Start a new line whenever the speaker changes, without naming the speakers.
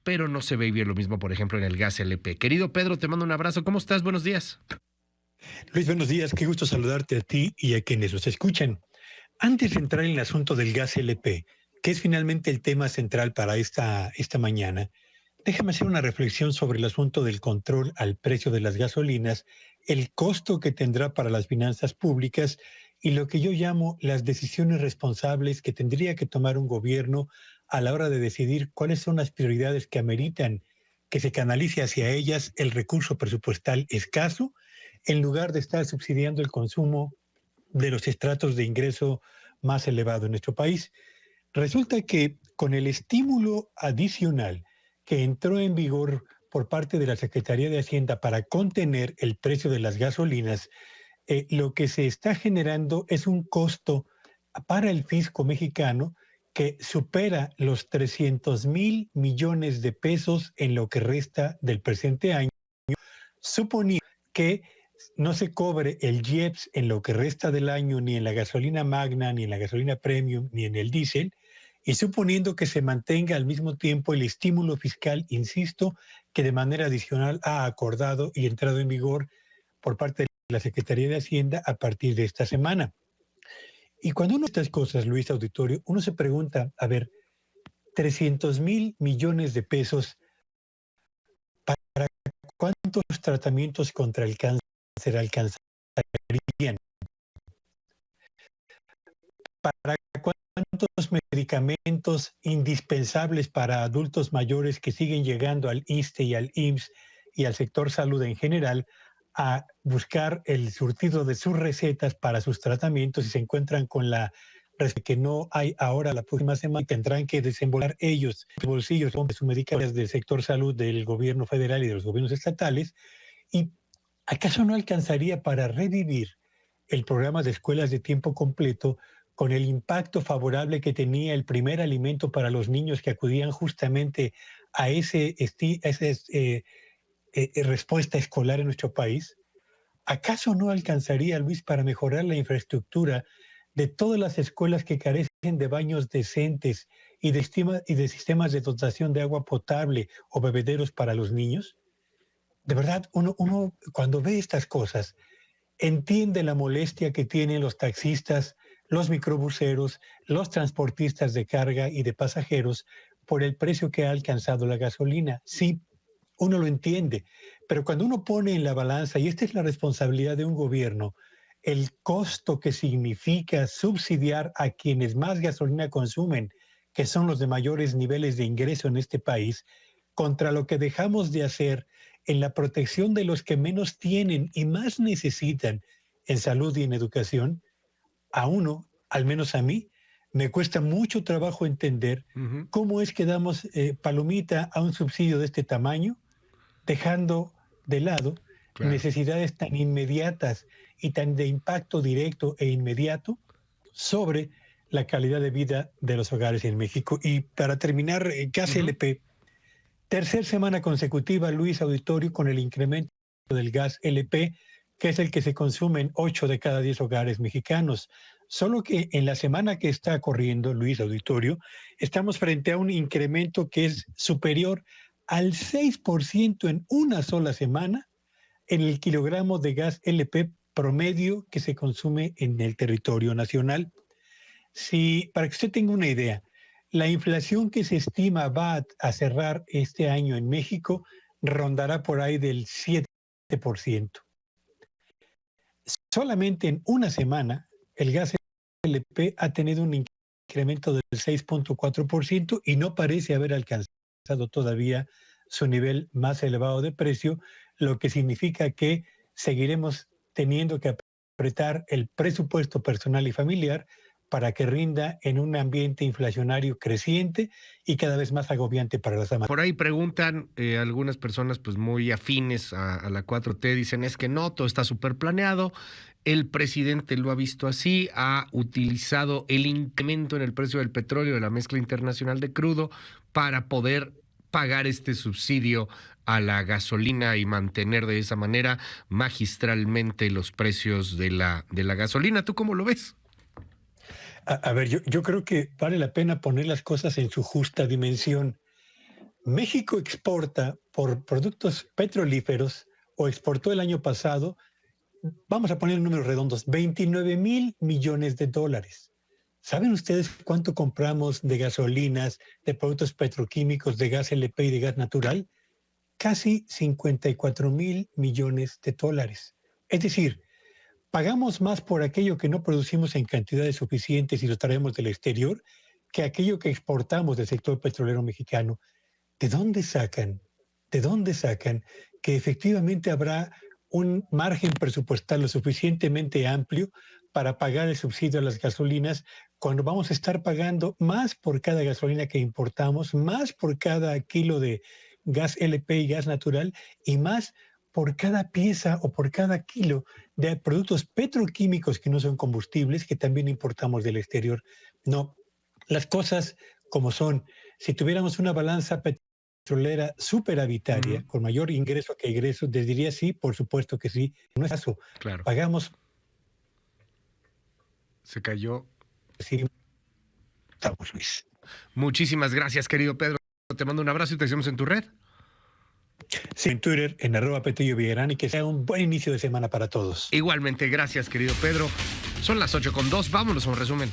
pero no se ve bien lo mismo, por ejemplo, en el gas LP. Querido Pedro, te mando un abrazo. ¿Cómo estás? Buenos días.
Luis, buenos días. Qué gusto saludarte a ti y a quienes nos escuchan. Antes de entrar en el asunto del gas LP, que es finalmente el tema central para esta mañana, déjame hacer una reflexión sobre el asunto del control al precio de las gasolinas, el costo que tendrá para las finanzas públicas y lo que yo llamo las decisiones responsables que tendría que tomar un gobierno a la hora de decidir cuáles son las prioridades que ameritan que se canalice hacia ellas el recurso presupuestal escaso, en lugar de estar subsidiando el consumo de los estratos de ingreso más elevado en nuestro país. Resulta que con el estímulo adicional que entró en vigor por parte de la Secretaría de Hacienda para contener el precio de las gasolinas, lo que se está generando es un costo para el fisco mexicano que supera los 300,000 millones de pesos en lo que resta del presente año, suponiendo que no se cobre el IEPS en lo que resta del año, ni en la gasolina magna, ni en la gasolina premium, ni en el diésel, y suponiendo que se mantenga al mismo tiempo el estímulo fiscal, insisto, que de manera adicional ha acordado y entrado en vigor por parte de la Secretaría de Hacienda a partir de esta semana. Y cuando uno ve estas cosas, Luis Auditorio, uno se pregunta, a ver, 300,000 millones de pesos, ¿para cuántos tratamientos contra el cáncer alcanzarían? ¿Para cuántos medicamentos indispensables para adultos mayores que siguen llegando al ISSSTE y al IMSS y al sector salud en general a buscar el surtido de sus recetas para sus tratamientos y se encuentran con la que no hay ahora la próxima semana y tendrán que desembolsar ellos los bolsillos de sus medicamentos del sector salud del gobierno federal y de los gobiernos estatales? ¿Y acaso no alcanzaría para revivir el programa de escuelas de tiempo completo con el impacto favorable que tenía el primer alimento para los niños que acudían justamente a respuesta escolar en nuestro país? ¿Acaso no alcanzaría, Luis, para mejorar la infraestructura de todas las escuelas que carecen de baños decentes y de sistemas de dotación de agua potable o bebederos para los niños? De verdad, uno cuando ve estas cosas, entiende la molestia que tienen los taxistas, los microbuseros, los transportistas de carga y de pasajeros por el precio que ha alcanzado la gasolina. Sí, uno lo entiende, pero cuando uno pone en la balanza, y esta es la responsabilidad de un gobierno, el costo que significa subsidiar a quienes más gasolina consumen, que son los de mayores niveles de ingreso en este país, contra lo que dejamos de hacer en la protección de los que menos tienen y más necesitan en salud y en educación, a uno, al menos a mí, me cuesta mucho trabajo entender
Ujú,
cómo es que damos palomita a un subsidio de este tamaño, dejando de lado
claro.
necesidades tan inmediatas y tan de impacto directo e inmediato sobre la calidad de vida de los hogares en México. Y para terminar, gas
Ujú.
LP, tercer semana consecutiva, Luis Auditorio, con el incremento del gas LP, que es el que se consume en 8 de cada 10 hogares mexicanos. Solo que en la semana que está corriendo, Luis Auditorio, estamos frente a un incremento que es superior al 6% en una sola semana en el kilogramo de gas LP promedio que se consume en el territorio nacional. Si, para que usted tenga una idea, la inflación que se estima va a cerrar este año en México rondará por ahí del 7%. Solamente en una semana, el gas LP ha tenido un incremento del 6,4% y no parece haber alcanzado todavía su nivel más elevado de precio, lo que significa que seguiremos teniendo que apretar el presupuesto personal y familiar para que rinda en un ambiente inflacionario creciente y cada vez más agobiante para las
Por ahí preguntan algunas personas pues muy afines a la 4T, dicen es que no, todo está súper planeado, el presidente lo ha visto así, ha utilizado el incremento en el precio del petróleo de la mezcla internacional de crudo para poder pagar este subsidio a la gasolina y mantener de esa manera magistralmente los precios de la gasolina. ¿Tú cómo lo ves?
A ver, yo creo que vale la pena poner las cosas en su justa dimensión. México exporta por productos petrolíferos o exportó el año pasado, vamos a poner números redondos, 29,000 millones de dólares. ¿Saben ustedes cuánto compramos de gasolinas, de productos petroquímicos, de gas LP y de gas natural? Casi 54,000 millones de dólares. Es decir, pagamos más por aquello que no producimos en cantidades suficientes y lo traemos del exterior que aquello que exportamos del sector petrolero mexicano. ¿De dónde sacan? ¿De dónde sacan que efectivamente habrá un margen presupuestal lo suficientemente amplio para pagar el subsidio a las gasolinas cuando vamos a estar pagando más por cada gasolina que importamos, más por cada kilo de gas LP y gas natural y más por cada pieza o por cada kilo de productos petroquímicos que no son combustibles que también importamos del exterior? No, las cosas como son. Si tuviéramos una balanza petrolera superavitaria, con mayor ingreso que egreso, les diría sí, por supuesto que sí. No es caso.
Claro.
Pagamos.
Se cayó.
Sí, estamos, Luis.
Muchísimas gracias, querido Pedro. Te mando un abrazo y te seguimos en tu red.
Sí, en Twitter, en @Petello Villarán, y que sea un buen inicio de semana para todos.
Igualmente, gracias, querido Pedro. Son las 8:02. Vámonos a un resumen.